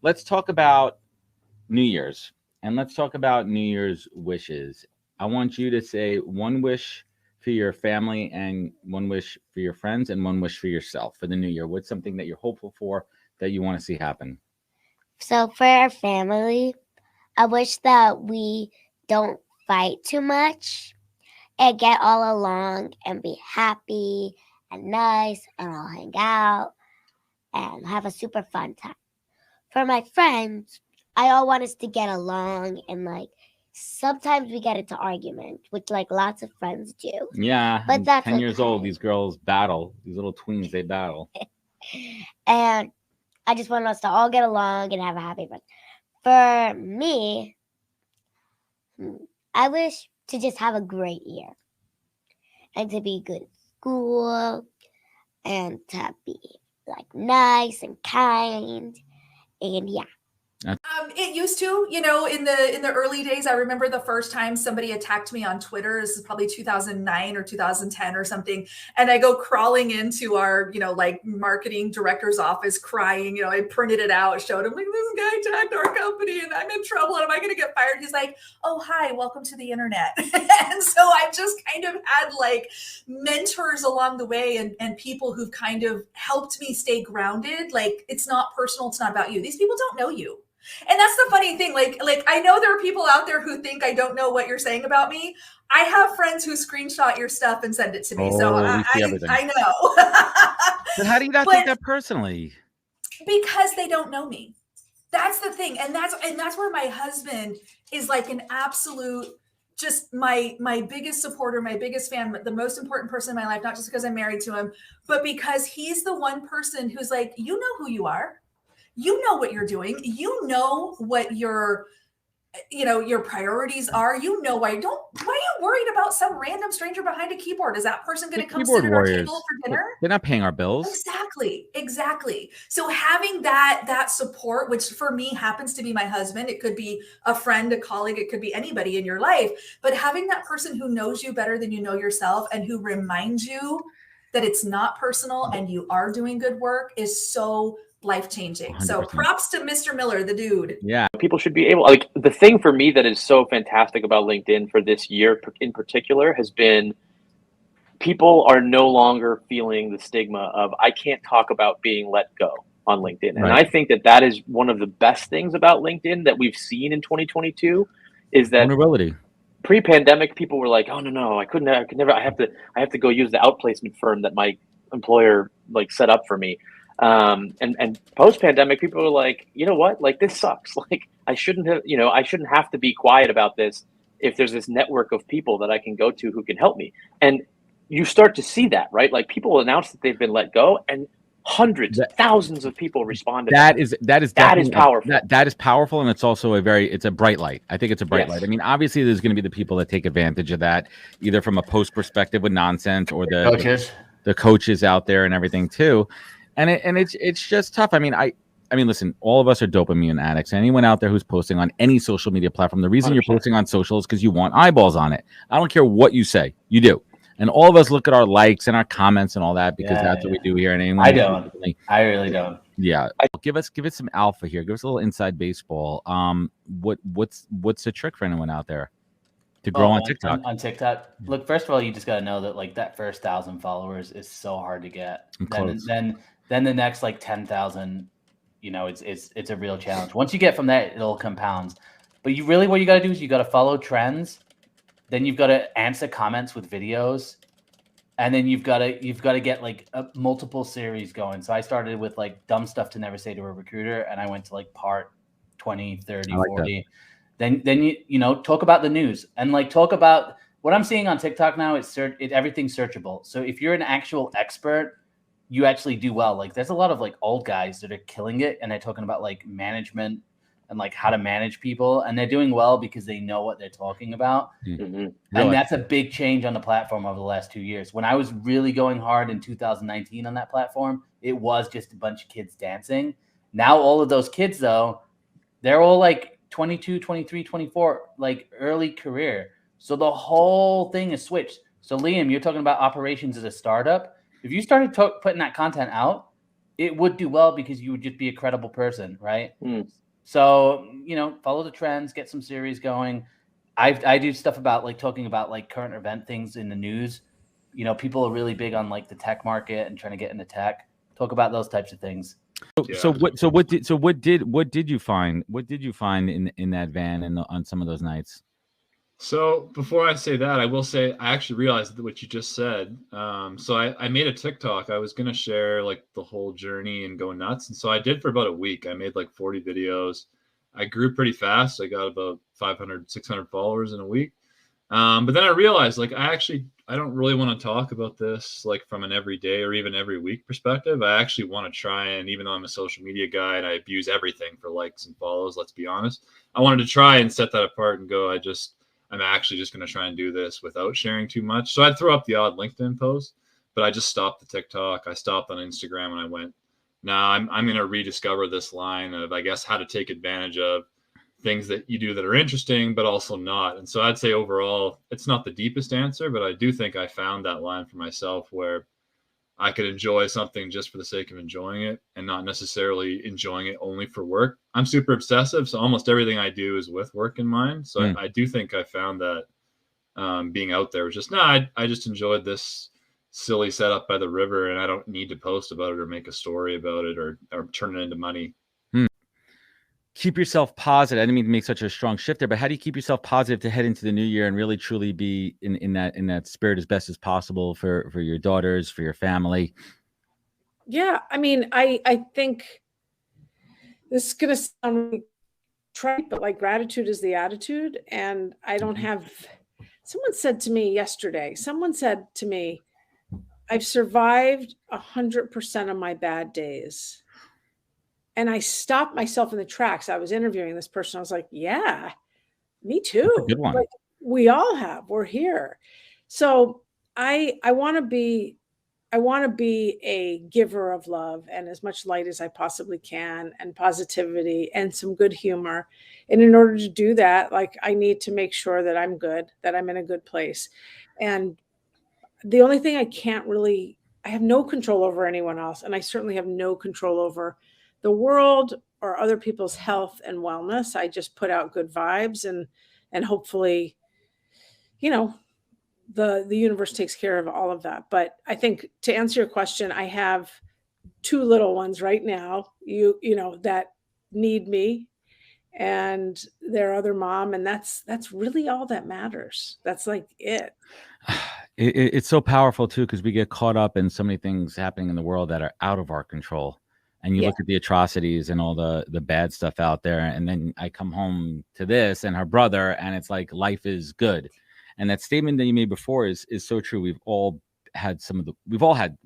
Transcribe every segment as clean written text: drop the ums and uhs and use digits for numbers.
let's talk about New Year's, and let's talk about New Year's wishes. I want you to say one wish for your family, and one wish for your friends, and one wish for yourself for the new year. What's something that you're hopeful for that you want to see happen? So for our family, I wish that we don't fight too much and get all along and be happy and nice and all hang out and have a super fun time. For my friends, I all want us to get along and like sometimes we get into argument, which like lots of friends do. Yeah, But that's 10 years old, okay. these girls battle. These little tweens, they battle. And I just want us to all get along and have a happy birthday. For me, I wish to just have a great year and to be good at school and to be like nice and kind. And yeah. It used to, in the early days, I remember the first time somebody attacked me on Twitter. This is probably 2009 or 2010 or something. And I go crawling into our, like marketing director's office crying. I printed it out, showed him like, this guy attacked our company and I'm in trouble. And am I going to get fired? He's like, oh, hi, welcome to the internet. And so I've just kind of had like mentors along the way and people who've kind of helped me stay grounded. Like, it's not personal. It's not about you. These people don't know you. And that's the funny thing. Like I know there are people out there who think I don't know what you're saying about me. I have friends who screenshot your stuff and send it to me. So we see everything. I know. But how do you not take that personally? Because they don't know me. That's the thing. And that's where my husband is like an absolute, just my biggest supporter, my biggest fan, the most important person in my life, not just because I'm married to him, but because he's the one person who's like, you know who you are. You know what you're doing. You know what your priorities are. You know why are you worried about some random stranger behind a keyboard? Is that person going to come sit at our table for dinner? They're not paying our bills. Exactly. So having that support, which for me happens to be my husband, it could be a friend, a colleague, it could be anybody in your life, but having that person who knows you better than you know yourself and who reminds you that it's not personal and you are doing good work is so life-changing. 100%. So props to Mr. Miller, the dude. Yeah. People should be able, like, the thing for me that is so fantastic about LinkedIn for this year in particular has been people are no longer feeling the stigma of I can't talk about being let go on LinkedIn. Right. And I think that is one of the best things about LinkedIn that we've seen in 2022 is that vulnerability. Pre-pandemic, people were like, "Oh no, I could never. I have to go use the outplacement firm that my employer like set up for me." And post-pandemic, people were like, "You know what? Like this sucks. Like I shouldn't have to be quiet about this if there's this network of people that I can go to who can help me." And you start to see that, right? Like people announce that they've been let go, and hundreds, thousands of people responded. That is powerful. That is powerful, and it's also it's a bright light. I think it's a bright light. I mean, obviously, there's going to be the people that take advantage of that, either from a post perspective with nonsense, or the coaches out there and everything too. And it's just tough. I mean, listen, all of us are dopamine addicts. Anyone out there who's posting on any social media platform, the reason 100%. You're posting on social is because you want eyeballs on it. I don't care what you say, you do. And all of us look at our likes and our comments and all that because that's what we do here. And anyone I don't. I really don't. Yeah. Give us some alpha here. Give us a little inside baseball. What's the trick for anyone out there to grow on TikTok? On TikTok, look. First of all, you just got to know that like that first 1,000 followers is so hard to get. Then the next like 10,000, it's a real challenge. Once you get from that, it'll compounds. But what you got to do is you got to follow trends. Then you've got to answer comments with videos, and then you've got to get like a multiple series going. So I started with like dumb stuff to never say to a recruiter, and I went to like part 20, 30, 40. Then you talk about the news and like talk about what I'm seeing on TikTok now. Everything's searchable. So if you're an actual expert, you actually do well. Like there's a lot of like old guys that are killing it, and they're talking about like management and like how to manage people, and they're doing well because they know what they're talking about. Mm-hmm. Really? And that's a big change on the platform over the last 2 years. When I was really going hard in 2019 on that platform, it was just a bunch of kids dancing. Now all of those kids though, they're all like 22, 23, 24, like early career. So the whole thing is switched. So Liam, you're talking about operations as a startup. If you started putting that content out, it would do well because you would just be a credible person, right? So, follow the trends, get some series going. I do stuff about like talking about like current event things in the news. People are really big on like the tech market and trying to get into tech. Talk about those types of things. So what did you find in that van and on some of those nights? So before I say that, I will say I actually realized what you just said. So I made a TikTok. I was going to share like the whole journey and go nuts. And so I did for about a week. I made like 40 videos. I grew pretty fast. I got about 500, 600 followers in a week. But then I realized like I don't really want to talk about this like from an everyday or even every week perspective. I actually want to try, and even though I'm a social media guy and I abuse everything for likes and follows, let's be honest, I wanted to try and set that apart and go, I'm actually just going to try and do this without sharing too much. So I'd throw up the odd LinkedIn post, but I just stopped the TikTok. I stopped on Instagram and I went, now I'm going to rediscover this line of, I guess, how to take advantage of things that you do that are interesting, but also not. And so I'd say overall, it's not the deepest answer, but I do think I found that line for myself where I could enjoy something just for the sake of enjoying it and not necessarily enjoying it only for work. I'm super obsessive, so almost everything I do is with work in mind. So I do think I found that being out there was just, I just enjoyed this silly setup by the river, and I don't need to post about it or make a story about it or turn it into money. Keep yourself positive. I didn't mean to make such a strong shift there, but how do you keep yourself positive to head into the new year and really truly be in that spirit as best as possible for your daughters, for your family? Yeah, I mean, I think this is gonna sound trite, but like gratitude is the attitude. And I don't have, someone said to me yesterday, I've survived 100% of my bad days. And I stopped myself in the tracks. I was interviewing this person. I was like, yeah, me too. That's a good one. Like, we all have, we're here. So I want to be a giver of love and as much light as I possibly can, and positivity and some good humor. And in order to do that, like, I need to make sure that I'm good, that I'm in a good place. And the only thing I have no control over anyone else. And I certainly have no control over the world or other people's health and wellness. I just put out good vibes and hopefully, the universe takes care of all of that. But I think to answer your question, I have 2 little ones right now, that need me and their other mom. And that's really all that matters. That's like it. It's so powerful too, because we get caught up in so many things happening in the world that are out of our control. And you look at the atrocities and all the bad stuff out there. And then I come home to this and her brother, and it's like, life is good. And that statement that you made before is so true. We've all had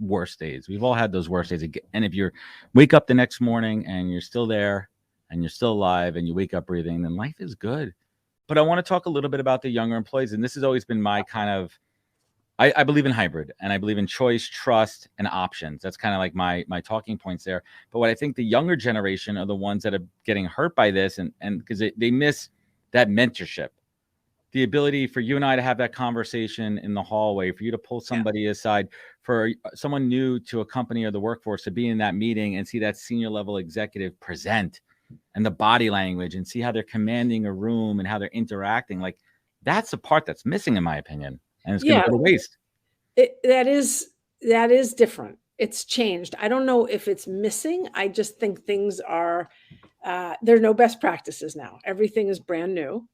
worse days. We've all had those worst days. And if you wake up the next morning and you're still there and you're still alive and you wake up breathing, then life is good. But I want to talk a little bit about the younger employees. And this has always been my kind of, I believe in hybrid, and I believe in choice, trust, and options. That's kind of like my talking points there. But what I think the younger generation are the ones that are getting hurt by this, and because they miss that mentorship, the ability for you and I to have that conversation in the hallway, for you to pull somebody aside, for someone new to a company or the workforce to be in that meeting and see that senior level executive present, and the body language, and see how they're commanding a room and how they're interacting. Like, that's the part that's missing, in my opinion. And it's going to go to waste. That is different. It's changed. I don't know if it's missing. I just think things are, there are no best practices now. Everything is brand new.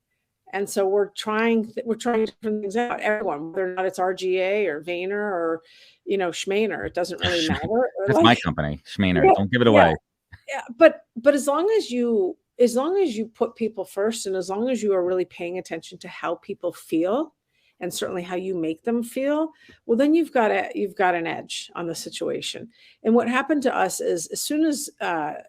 And so we're trying different things out. Everyone, whether or not it's RGA or Vayner or, Schmainer, it doesn't really matter. That's my company, Schmainer. Yeah, don't give it away. Yeah. But as long as you put people first, and as long as you are really paying attention to how people feel, and certainly how you make them feel, well, then you've got an edge on the situation. And what happened to us is, as soon as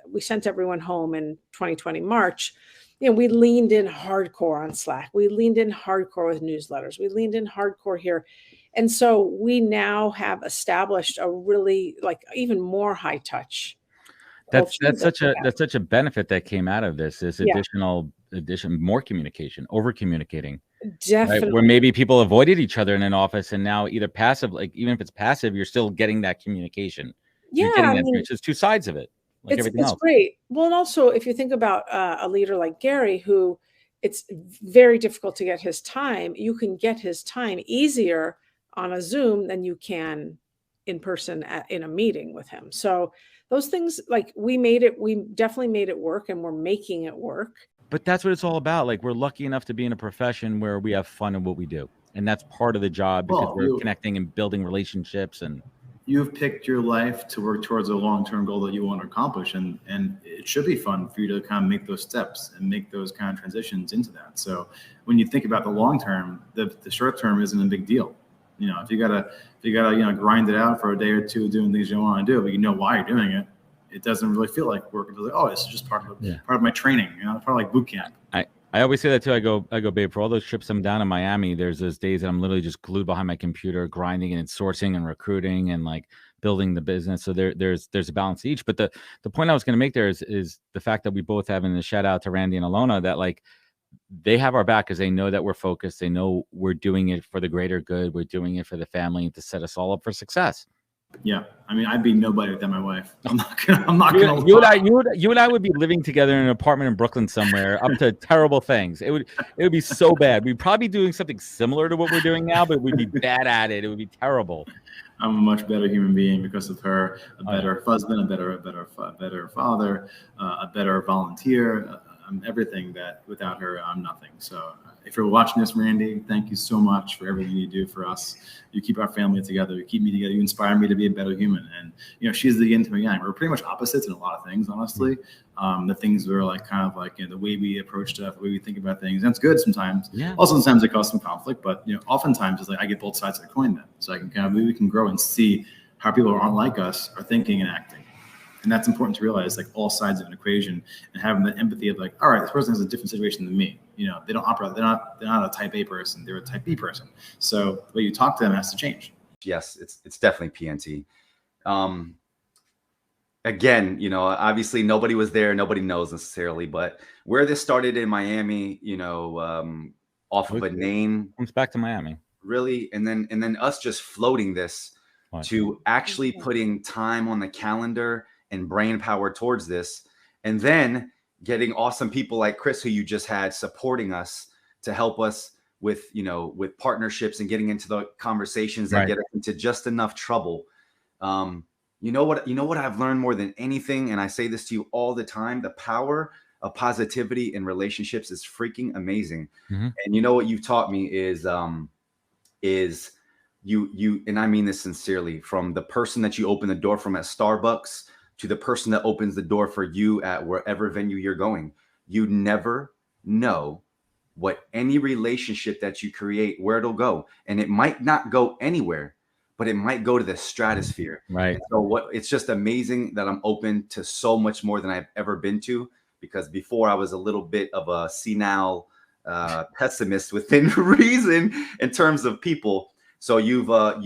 we sent everyone home in 2020 March, we leaned in hardcore on Slack. We leaned in hardcore with newsletters. We leaned in hardcore here. And so we now have established a really, like, even more high touch. That's such a benefit that came out of this addition, more communication, over communicating. Definitely. Right? Where maybe people avoided each other in an office, and now either passive, like, even if it's passive, you're still getting that communication. you're getting that. It's just two sides of it, like everything else. It's great. Well, and also if you think about a leader like Gary, who it's very difficult to get his time, you can get his time easier on a Zoom than you can in person in a meeting with him. So those things, like we definitely made it work, and we're making it work. But that's what it's all about. Like, we're lucky enough to be in a profession where we have fun in what we do. And that's part of the job, because we're connecting and building relationships. And you've picked your life to work towards a long-term goal that you want to accomplish. And it should be fun for you to kind of make those steps and make those kind of transitions into that. So when you think about the long term, the short term isn't a big deal. You know, if you gotta, grind it out for a day or two doing things you don't want to do, but you know why you're doing it, it doesn't really feel like work. It's like, oh, it's just part of my training, part of like boot camp. I always say that too. I go, babe, for all those trips I'm down in Miami, there's those days that I'm literally just glued behind my computer, grinding and sourcing and recruiting and like building the business. So there's a balance to each. But the point I was going to make there is the fact that we both have, and a shout out to Randy and Alona, that like they have our back because they know that we're focused. They know we're doing it for the greater good. We're doing it for the family and to set us all up for success. Yeah, I mean, I'd be nobody without my wife. I'm not gonna. You and I would be living together in an apartment in Brooklyn somewhere, up to terrible things. It would be so bad. We'd probably be doing something similar to what we're doing now, but we'd be bad at it. It would be terrible. I'm a much better human being because of her. A better husband, a better father, a better volunteer. I'm everything that without her, I'm nothing. So if you're watching this, Randy, thank you so much for everything you do for us. You keep our family together. You keep me together. You inspire me to be a better human. And, she's the yin to my yang. We're pretty much opposites in a lot of things, honestly. The things were like kind of like the way we approach stuff, the way we think about things. That's good sometimes. Yeah. Also, sometimes it causes some conflict, but oftentimes it's like I get both sides of the coin then. So I can we can grow and see how people who aren't like us are thinking and acting. And that's important to realize, like all sides of an equation, and having the empathy of like, all right, this person has a different situation than me. They don't operate. They're not a type A person. They're a type B person. So the way you talk to them has to change. Yes, it's definitely PNT. Again, obviously nobody was there. Nobody knows necessarily, but where this started in Miami, off of a name. Comes back to Miami. Really. And then us just floating this to actually putting time on the calendar and brain power towards this, and then getting awesome people like Chris, who you just had, supporting us to help us with with partnerships and getting into the conversations that get us into just enough trouble. You know what I've learned more than anything, and I say this to you all the time: the power of positivity in relationships is freaking amazing. Mm-hmm. And what you've taught me is you, and I mean this sincerely, from the person that you open the door from at Starbucks to the person that opens the door for you at wherever venue you're going. You never know what any relationship that you create, where it'll go. And it might not go anywhere, but it might go to the stratosphere. Right. And so it's just amazing that I'm open to so much more than I've ever been to, because before I was a little bit of a senile pessimist within reason in terms of people. So you've brought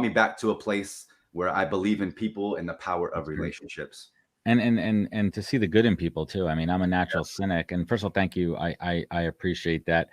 me back to a place where I believe in people and the power of relationships. And to see the good in people too. I mean, I'm a natural cynic, and first of all, thank you. I appreciate that.